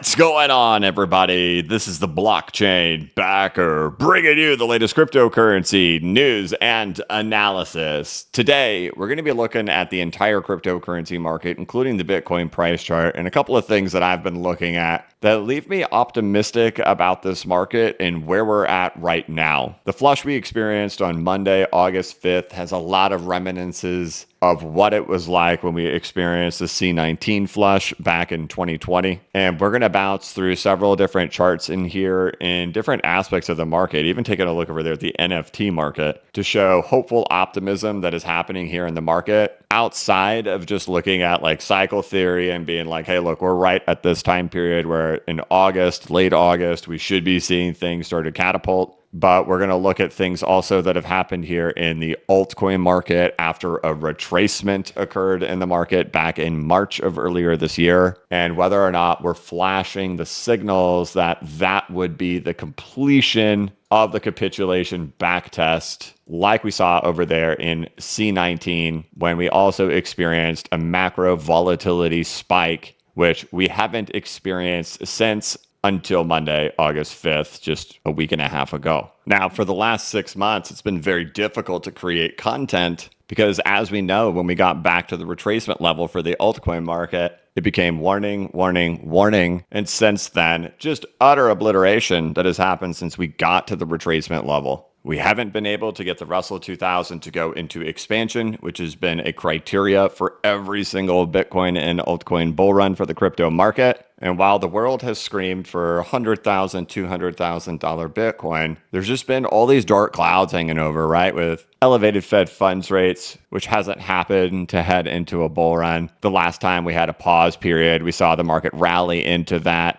What's going on, everybody? This is the blockchain backer, bringing you the latest cryptocurrency news and analysis. Today, we're going to be looking at the entire cryptocurrency market, including the Bitcoin price chart, and a couple of things that I've been looking at that leave me optimistic about this market and where we're at right now. The flush we experienced on Monday, August 5th, has a lot of reminiscences of what it was like when we experienced the C19 flush back in 2020. And we're going to bounce through several different charts in here in different aspects of the market, even taking a look over there at the NFT market to show hopeful optimism that is happening here in the market outside of just looking at like cycle theory and being like, hey, look, we're right at this time period where in August, late August, we should be seeing things start to catapult. But we're going to look at things also that have happened here in the altcoin market after a retracement occurred in the market back in March of earlier this year, and whether or not we're flashing the signals that that would be the completion of the capitulation backtest like we saw over there in C19 when we also experienced a macro volatility spike, which we haven't experienced since until Monday, August 5th, just a week and a half ago. Now, for the last 6 months, it's been very difficult to create content because, as we know, when we got back to the retracement level for the altcoin market, it became warning, warning, warning. And since then, just utter obliteration that has happened since we got to the retracement level. We haven't been able to get the Russell 2000 to go into expansion, which has been a criteria for every single Bitcoin and altcoin bull run for the crypto market. And while the world has screamed for $100,000, $200,000 Bitcoin, there's just been all these dark clouds hanging over, right? With elevated Fed funds rates, which hasn't happened to head into a bull run. The last time we had a pause period, we saw the market rally into that,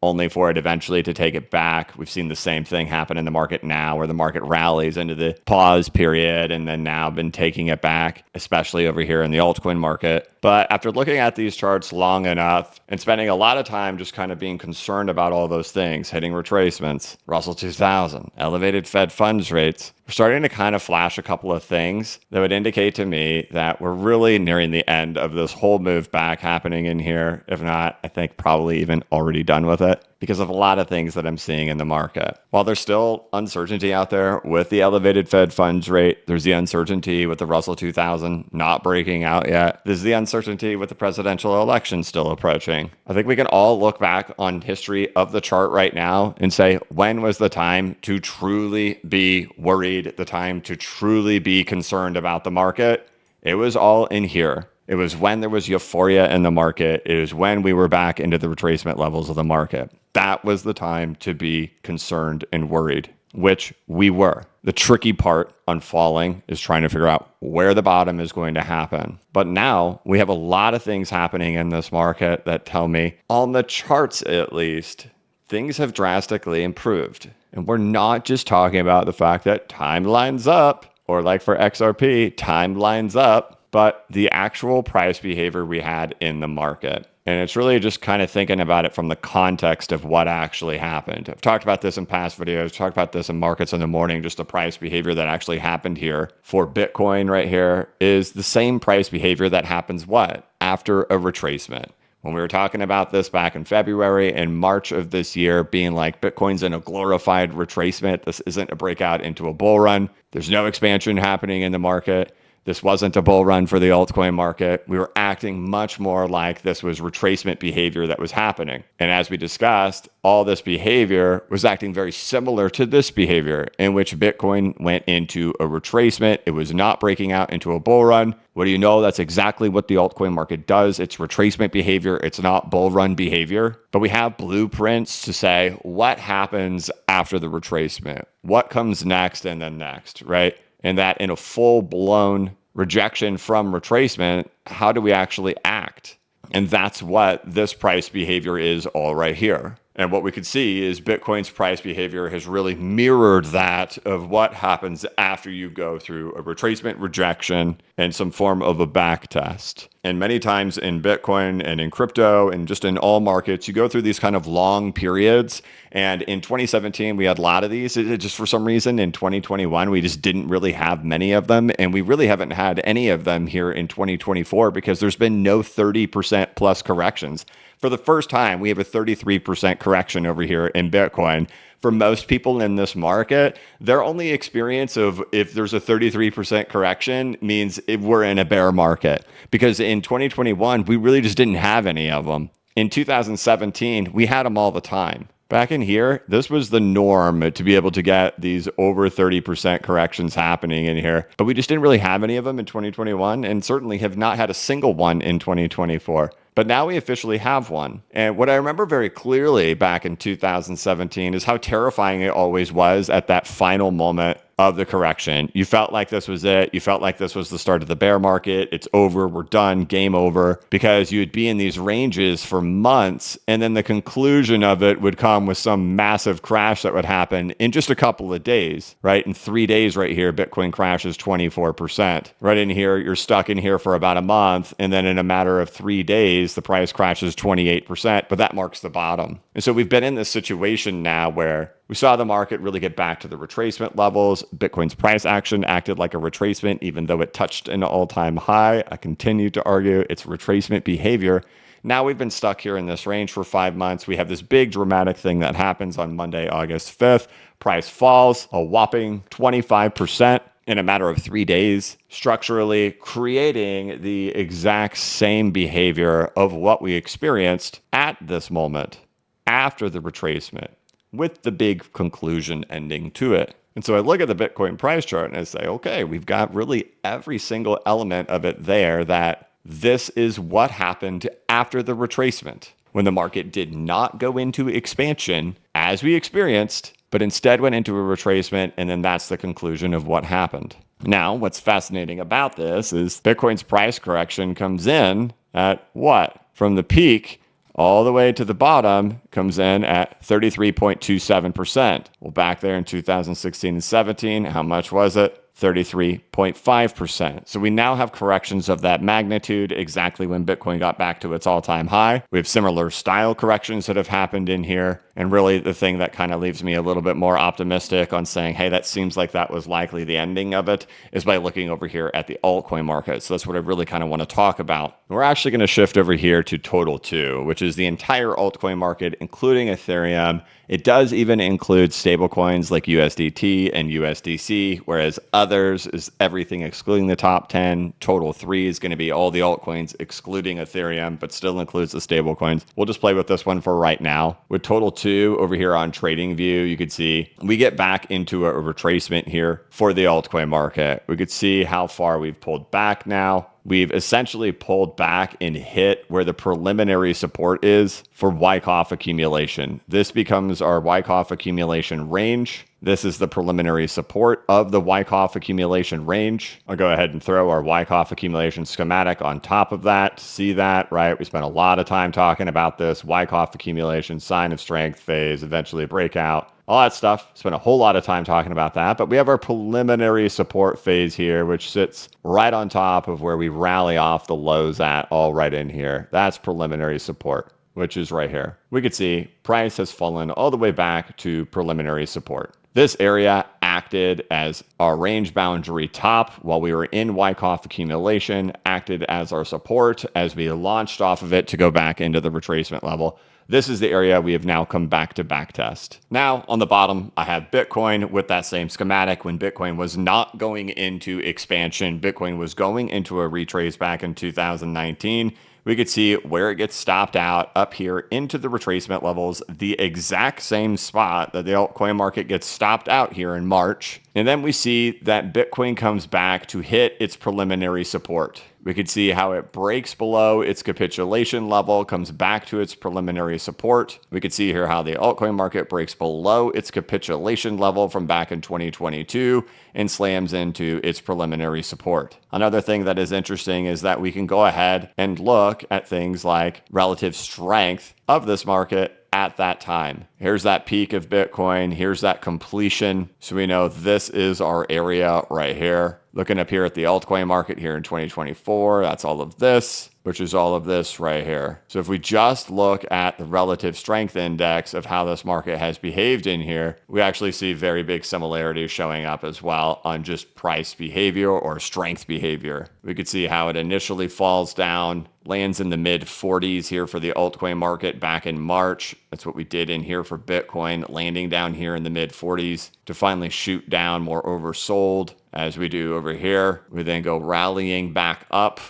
only for it eventually to take it back. We've seen the same thing happen in the market now, where the market rallies into the pause period and then now been taking it back, especially over here in the altcoin market. But after looking at these charts long enough and spending a lot of time just kind of being concerned about all those things, hitting retracements, Russell 2000, elevated Fed funds rates, we're starting to kind of flash a couple of things that would indicate to me that we're really nearing the end of this whole move back happening in here. If not, I think probably even already done with it because of a lot of things that I'm seeing in the market. While there's still uncertainty out there with the elevated Fed funds rate, there's the uncertainty with the Russell 2000 not breaking out yet. There's the uncertainty with the presidential election still approaching. I think we can all look back on history of the chart right now and say, when was the time to truly be worried, the time to truly be concerned about the market? It was all in here. It was when there was euphoria in the market. It was when we were back into the retracement levels of the market. That was the time to be concerned and worried, which we were. The tricky part on falling is trying to figure out where the bottom is going to happen. But now we have a lot of things happening in this market that tell me, on the charts at least, things have drastically improved. And we're not just talking about the fact that time lines up, or like for XRP, time lines up, but the actual price behavior we had in the market. And it's really just kind of thinking about it from the context of what actually happened. I've talked about this in past videos, talked about this in Markets in the Morning, just the price behavior that actually happened here for Bitcoin right here is the same price behavior that happens what? After a retracement. When we were talking about this back in February and March of this year, being like Bitcoin's in a glorified retracement. This isn't a breakout into a bull run. There's no expansion happening in the market. This wasn't a bull run for the altcoin market. We were acting much more like this was retracement behavior that was happening. And as we discussed, all this behavior was acting very similar to this behavior in which Bitcoin went into a retracement. It was not breaking out into a bull run. What do you know? That's exactly what the altcoin market does. It's retracement behavior. It's not bull run behavior. But we have blueprints to say what happens after the retracement, what comes next and then next, right? And that in a full-blown rejection from retracement, how do we actually act? And that's what this price behavior is all right here. And what we could see is Bitcoin's price behavior has really mirrored that of what happens after you go through a retracement rejection and some form of a back test. And many times in Bitcoin and in crypto and just in all markets, you go through these kind of long periods. And in 2017, we had a lot of these. It just for some reason in 2021, we just didn't really have many of them. And we really haven't had any of them here in 2024 because there's been no 30% plus corrections. For the first time, we have a 33% correction over here in Bitcoin. For most people in this market, their only experience of if there's a 33% correction means if we're in a bear market. Because in 2021, we really just didn't have any of them. In 2017, we had them all the time. Back in here, this was the norm to be able to get these over 30% corrections happening in here. But we just didn't really have any of them in 2021 and certainly have not had a single one in 2024. But now we officially have one. And what I remember very clearly back in 2017 is how terrifying it always was at that final moment of the correction. You felt like this was it. You felt like this was the start of the bear market. It's over. We're done. Game over. Because you'd be in these ranges for months. And then the conclusion of it would come with some massive crash that would happen in just a couple of days, right? In 3 days right here, Bitcoin crashes 24%. Right in here, you're stuck in here for about a month. And then in a matter of 3 days, the price crashes 28%. But that marks the bottom. And so we've been in this situation now where we saw the market really get back to the retracement levels. Bitcoin's price action acted like a retracement, even though it touched an all-time high. I continue to argue it's retracement behavior. Now we've been stuck here in this range for 5 months. We have this big dramatic thing that happens on Monday, August 5th. Price falls a whopping 25% in a matter of 3 days, structurally creating the exact same behavior of what we experienced at this moment after the retracement, with the big conclusion ending to it. And so I look at the Bitcoin price chart and I say, okay, we've got really every single element of it there that this is what happened after the retracement, when the market did not go into expansion as we experienced, but instead went into a retracement. And then that's the conclusion of what happened. Now, what's fascinating about this is Bitcoin's price correction comes in at what? From the peak all the way to the bottom comes in at 33.27%. Well, back there in 2016 and 17, how much was it? 33.5%. So we now have corrections of that magnitude exactly when Bitcoin got back to its all-time high. We have similar style corrections that have happened in here. And really the thing that kind of leaves me a little bit more optimistic on saying, hey, that seems like that was likely the ending of it, is by looking over here at the altcoin market. So that's what I really kind of want to talk about. We're actually going to shift over here to Total 2, which is the entire altcoin market, including Ethereum. It does even include stablecoins like USDT and USDC, whereas others is everything excluding the top 10. Total 3 is going to be all the altcoins excluding Ethereum, but still includes the stablecoins. We'll just play with this one for right now. With Total 2 over here on TradingView, you could see we get back into a retracement here for the altcoin market. We could see how far we've pulled back now. We've essentially pulled back and hit where the preliminary support is for Wyckoff accumulation. This becomes our Wyckoff accumulation range. This is the preliminary support of the Wyckoff accumulation range. I'll go ahead and throw our Wyckoff accumulation schematic on top of that. See that, right? We spent a lot of time talking about this. Wyckoff accumulation, sign of strength phase, eventually a breakout. All that stuff. Spent a whole lot of time talking about that. But we have our preliminary support phase here, which sits right on top of where we rally off the lows at, all right in here. That's preliminary support, which is right here. We could see price has fallen all the way back to preliminary support. This area acted as our range boundary top while we were in Wyckoff accumulation, acted as our support as we launched off of it to go back into the retracement level. This is the area we have now come back to backtest. Now on the bottom, I have Bitcoin with that same schematic. When Bitcoin was not going into expansion, Bitcoin was going into a retrace back in 2019. We could see where it gets stopped out up here into the retracement levels, the exact same spot that the altcoin market gets stopped out here in March. And then we see that Bitcoin comes back to hit its preliminary support. We could see how it breaks below its capitulation level, comes back to its preliminary support. We could see here how the altcoin market breaks below its capitulation level from back in 2022 and slams into its preliminary support. Another thing that is interesting is that we can go ahead and look at things like relative strength of this market at that time. Here's that peak of Bitcoin. Here's that completion. So we know this is our area right here. Looking up here at the altcoin market here in 2024, that's all of this, which is all of this right here. So if we just look at the relative strength index of how this market has behaved in here, we actually see very big similarities showing up as well on just price behavior or strength behavior. We could see how it initially falls down, lands in the mid 40s here for the altcoin market back in March. That's what we did in here for Bitcoin, landing down here in the mid 40s to finally shoot down more oversold as we do over here. We then go rallying back up,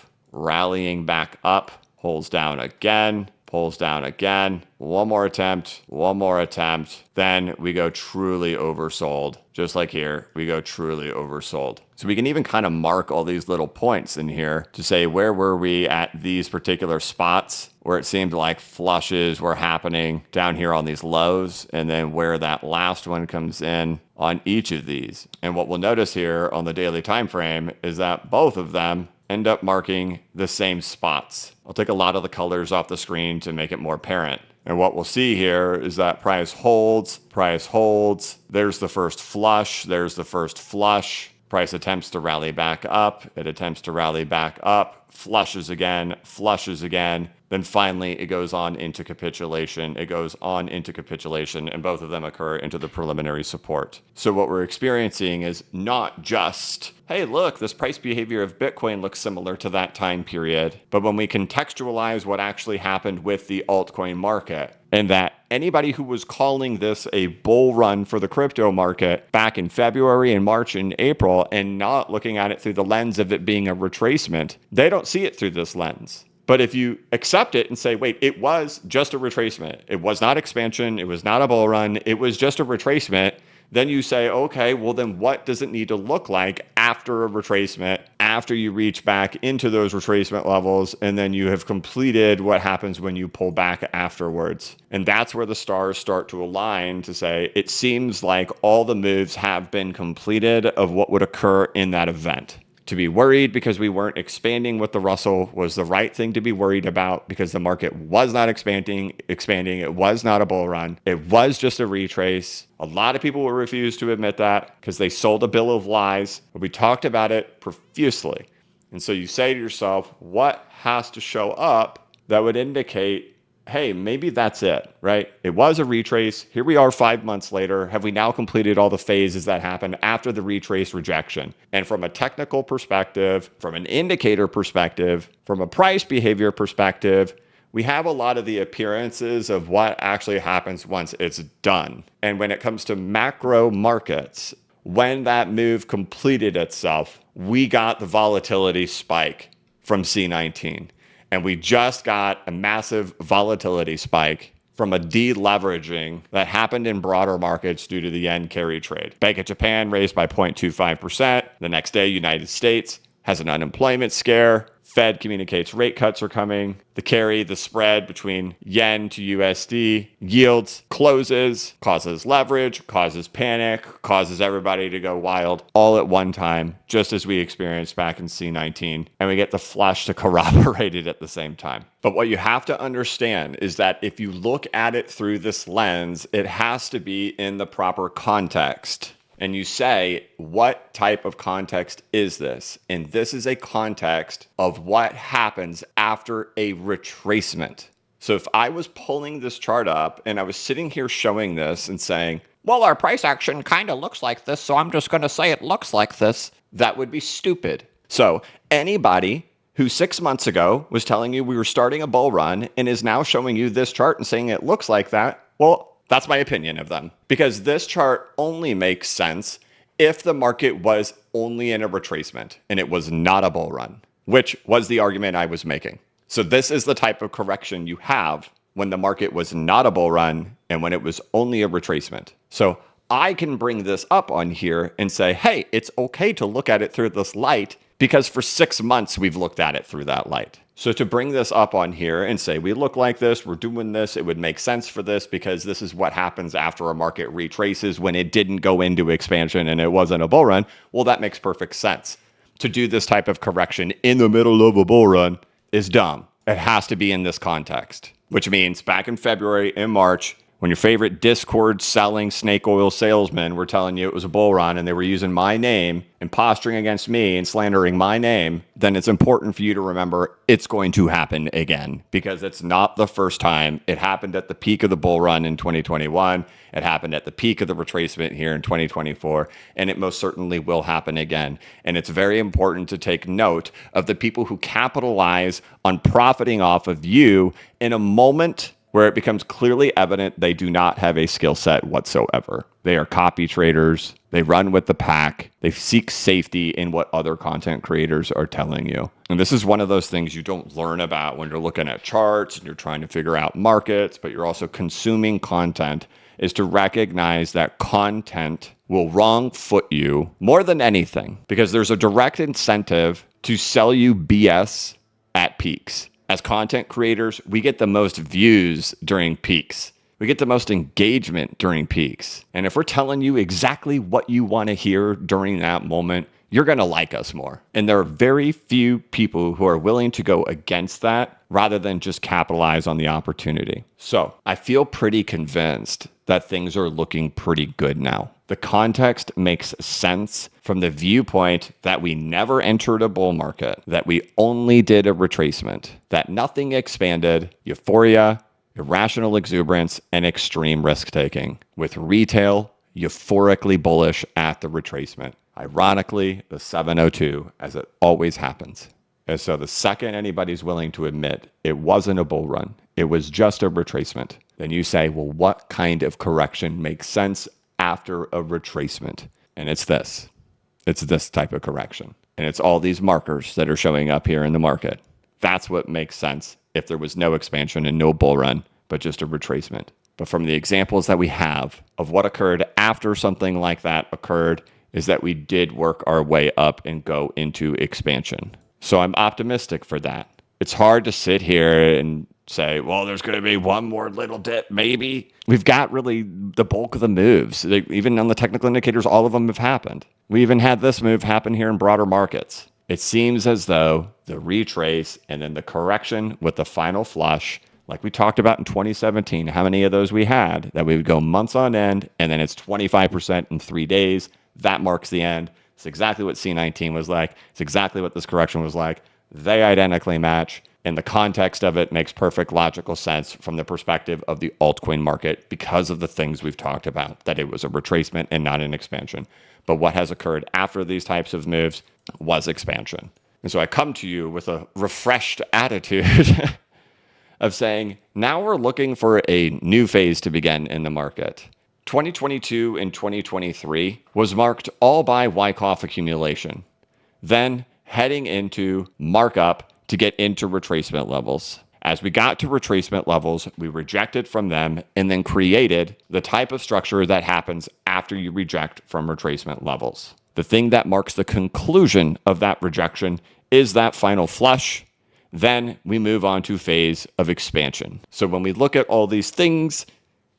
pulls down again, one more attempt, then we go truly oversold. Just like here, we go truly oversold. So we can even kind of mark all these little points in here to say, where were we at these particular spots where it seemed like flushes were happening down here on these lows, and then where that last one comes in on each of these. And what we'll notice here on the daily time frame is that both of them end up marking the same spots. I'll take a lot of the colors off the screen to make it more apparent. And what we'll see here is that price holds. There's the first flush. Price attempts to rally back up. It attempts to rally back up, flushes again. Then finally, it goes on into capitulation. And both of them occur into the preliminary support. So what we're experiencing is not just, hey, look, this price behavior of Bitcoin looks similar to that time period. But when we contextualize what actually happened with the altcoin market, and that anybody who was calling this a bull run for the crypto market back in February and March and April and not looking at it through the lens of it being a retracement, they don't see it through this lens. But if you accept it and say, wait, it was just a retracement, it was not expansion, it was not a bull run, it was just a retracement, then you say, okay, well then what does it need to look like after a retracement, after you reach back into those retracement levels, and then you have completed what happens when you pull back afterwards. And that's where the stars start to align to say, it seems like all the moves have been completed of what would occur in that event. To be worried because we weren't expanding with the Russell was the right thing to be worried about, because the market was not expanding. It was not a bull run. It was just a retrace. A lot of people will refuse to admit that because they sold a bill of lies, but we talked about it profusely. And so you say to yourself, what has to show up that would indicate, hey, maybe that's it, right? It was a retrace. Here we are 5 months later. Have we now completed all the phases that happened after the retrace rejection? And from a technical perspective, from an indicator perspective, from a price behavior perspective, we have a lot of the appearances of what actually happens once it's done. And when it comes to macro markets, when that move completed itself, we got the volatility spike from C19. And we just got a massive volatility spike from a deleveraging that happened in broader markets due to the yen carry trade. Bank of Japan raised by 0.25%. The next day, United States has an unemployment scare. Fed communicates rate cuts are coming. The carry, the spread between yen to USD yields, closes, causes leverage, causes panic, causes everybody to go wild all at one time, just as we experienced back in C19. And we get the flush to corroborate it at the same time. But what you have to understand is that if you look at it through this lens, it has to be in the proper context. And you say, what type of context is this? And this is a context of what happens after a retracement. So if I was pulling this chart up and I was sitting here showing this and saying, well, our price action kind of looks like this, so I'm just going to say it looks like this, that would be stupid. So anybody who 6 months ago was telling you we were starting a bull run and is now showing you this chart and saying it looks like that, well, that's my opinion of them, because this chart only makes sense if the market was only in a retracement and it was not a bull run, which was the argument I was making. So this is the type of correction you have when the market was not a bull run and when it was only a retracement. So I can bring this up on here and say, hey, it's okay to look at it through this light because for 6 months we've looked at it through that light. So to bring this up on here and say, we look like this, we're doing this, it would make sense for this because this is what happens after a market retraces when it didn't go into expansion and it wasn't a bull run. Well, that makes perfect sense. To do this type of correction in the middle of a bull run is dumb. it has to be in this context, which means back in February, in March, when your favorite Discord selling snake oil salesmen were telling you it was a bull run and they were using my name and posturing against me and slandering my name, then it's important for you to remember it's going to happen again, because it's not the first time. It happened at the peak of the bull run in 2021. It happened at the peak of the retracement here in 2024, and it most certainly will happen again. And it's very important to take note of the people who capitalize on profiting off of you in a moment where it becomes clearly evident they do not have a skill set whatsoever. They are copy traders. They run with the pack. They seek safety in what other content creators are telling you. And this is one of those things you don't learn about when you're looking at charts and you're trying to figure out markets, but you're also consuming content, is to recognize that content will wrong foot you more than anything, because there's a direct incentive to sell you BS at peaks. As content creators, we get the most views during peaks. We get the most engagement during peaks. And if we're telling you exactly what you want to hear during that moment, you're going to like us more. And there are very few people who are willing to go against that rather than just capitalize on the opportunity. So I feel pretty convinced that things are looking pretty good now. The context makes sense from the viewpoint that we never entered a bull market, that we only did a retracement, that nothing expanded, euphoria, irrational exuberance, and extreme risk taking, with retail euphorically bullish at the retracement. Ironically, the 702, as it always happens. And so the second anybody's willing to admit it wasn't a bull run, it was just a retracement, then you say, well, what kind of correction makes sense after a retracement? And it's this. It's this type of correction. And it's all these markers that are showing up here in the market. That's what makes sense if there was no expansion and no bull run, but just a retracement. But from the examples that we have of what occurred after something like that occurred, is that we did work our way up and go into expansion. So I'm optimistic for that. It's hard to sit here and say, well, there's going to be one more little dip, maybe. We've got really the bulk of the moves. Even on the technical indicators, all of them have happened. We even had this move happen here in broader markets. It seems as though the retrace and then the correction with the final flush, like we talked about in 2017, how many of those we had, that we would go months on end, and then it's 25% in 3 days. That marks the end. It's exactly what C19 was like. It's exactly what this correction was like. They identically match. And the context of it makes perfect logical sense from the perspective of the altcoin market because of the things we've talked about, that it was a retracement and not an expansion. But what has occurred after these types of moves was expansion. And so I come to you with a refreshed attitude of saying, now we're looking for a new phase to begin in the market. 2022 and 2023 was marked all by Wyckoff accumulation, then heading into markup to get into retracement levels. As we got to retracement levels, we rejected from them and then created the type of structure that happens after you reject from retracement levels. The thing that marks the conclusion of that rejection is that final flush. Then we move on to phase of expansion. So when we look at all these things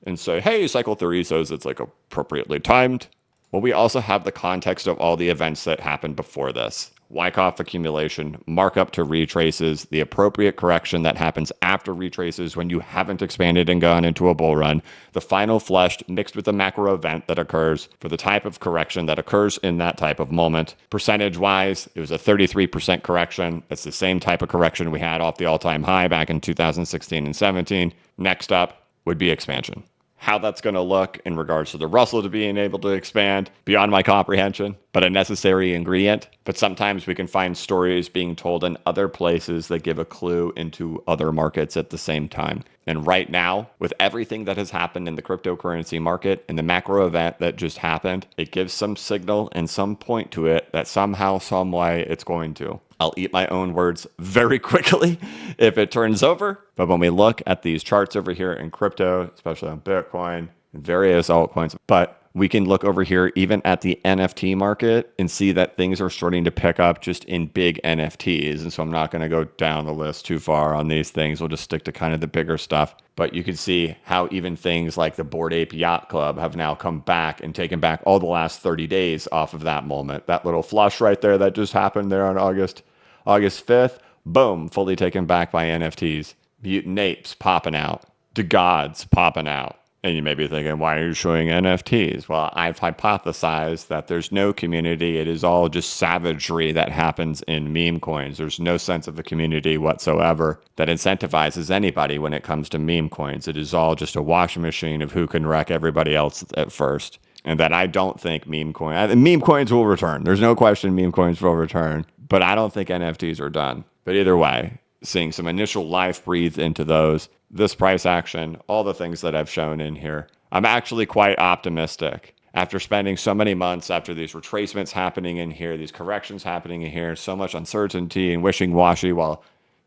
and say, hey, cycle theory says it's like appropriately timed, well, we also have the context of all the events that happened before this. Wyckoff accumulation, markup to retraces, the appropriate correction that happens after retraces when you haven't expanded and gone into a bull run, the final flush mixed with the macro event that occurs for the type of correction that occurs in that type of moment. Percentage-wise, it was a 33% correction. That's the same type of correction we had off the all-time high back in 2016 and 17. Next up would be expansion. How that's going to look in regards to the Russell to being able to expand beyond my comprehension, but a necessary ingredient. But sometimes we can find stories being told in other places that give a clue into other markets at the same time. And right now, with everything that has happened in the cryptocurrency market and the macro event that just happened, it gives some signal and some point to it that somehow, some way it's going to. I'll eat my own words very quickly if it turns over. But when we look at these charts over here in crypto, especially on Bitcoin and various altcoins, but we can look over here even at the NFT market and see that things are starting to pick up just in big NFTs. And so I'm not going to go down the list too far on these things. We'll just stick to kind of the bigger stuff. But you can see how even things like the Bored Ape Yacht Club have now come back and taken back all the last 30 days off of that moment. That little flush right there that just happened there on August 5th, Boom, fully taken back by NFTs. Mutant apes popping out. The gods popping out. And you may be thinking, why are you showing NFTs? Well, I've hypothesized that there's no community. It is all just savagery that happens in meme coins. There's no sense of a community whatsoever that incentivizes anybody when it comes to meme coins. It is all just a washing machine of who can wreck everybody else at first. And that I don't think meme coins will return. There's no question meme coins will return. But I don't think NFTs are done. But either way, seeing some initial life breathed into those, this price action, all the things that I've shown in here, I'm actually quite optimistic. After spending so many months after these retracements happening in here, these corrections happening in here, so much uncertainty and wishing-washy, while,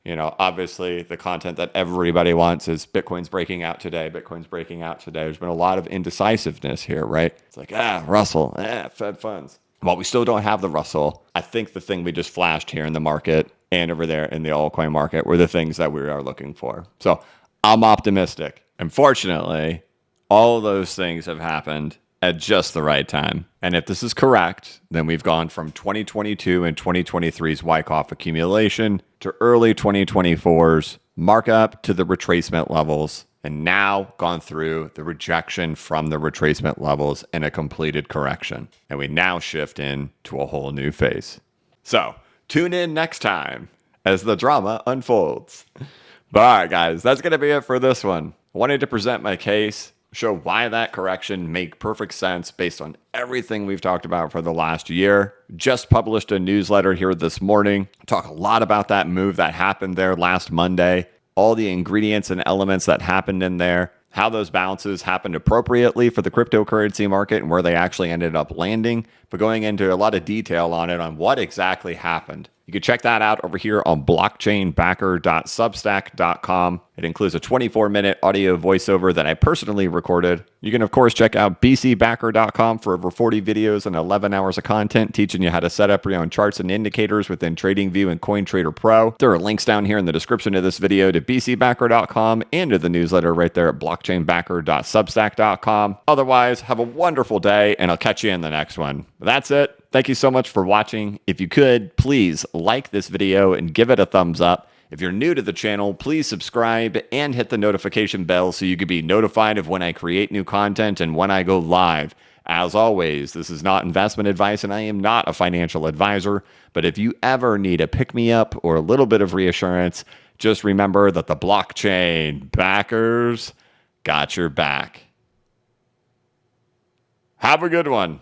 obviously the content that everybody wants is Bitcoin's breaking out today. Bitcoin's breaking out today. There's been a lot of indecisiveness here, right? It's like, Russell, Fed funds. While we still don't have the Russell, I think the thing we just flashed here in the market and over there in the altcoin market were the things that we are looking for. So I'm optimistic. Unfortunately, all of those things have happened at just the right time. And if this is correct, then we've gone from 2022 and 2023's Wyckoff accumulation to early 2024's markup to the retracement levels, and now gone through the rejection from the retracement levels and a completed correction. And we now shift into a whole new phase. So tune in next time as the drama unfolds. But all right, guys, that's going to be it for this one. I wanted to present my case, show why that correction make perfect sense based on everything we've talked about for the last year. Just published a newsletter here this morning. Talk a lot about that move that happened there last Monday, all the ingredients and elements that happened in there, how those bounces happened appropriately for the cryptocurrency market and where they actually ended up landing, but going into a lot of detail on it on what exactly happened. You can check that out over here on blockchainbacker.substack.com. It includes a 24-minute audio voiceover that I personally recorded. You can, of course, check out bcbacker.com for over 40 videos and 11 hours of content teaching you how to set up your own charts and indicators within TradingView and CoinTrader Pro. There are links down here in the description of this video to bcbacker.com and to the newsletter right there at blockchainbacker.substack.com. Otherwise, have a wonderful day, and I'll catch you in the next one. That's it. Thank you so much for watching. If you could, please like this video and give it a thumbs up. If you're new to the channel, please subscribe and hit the notification bell so you can be notified of when I create new content and when I go live. As always, this is not investment advice and I am not a financial advisor, but if you ever need a pick-me-up or a little bit of reassurance, just remember that the blockchain backers got your back. Have a good one.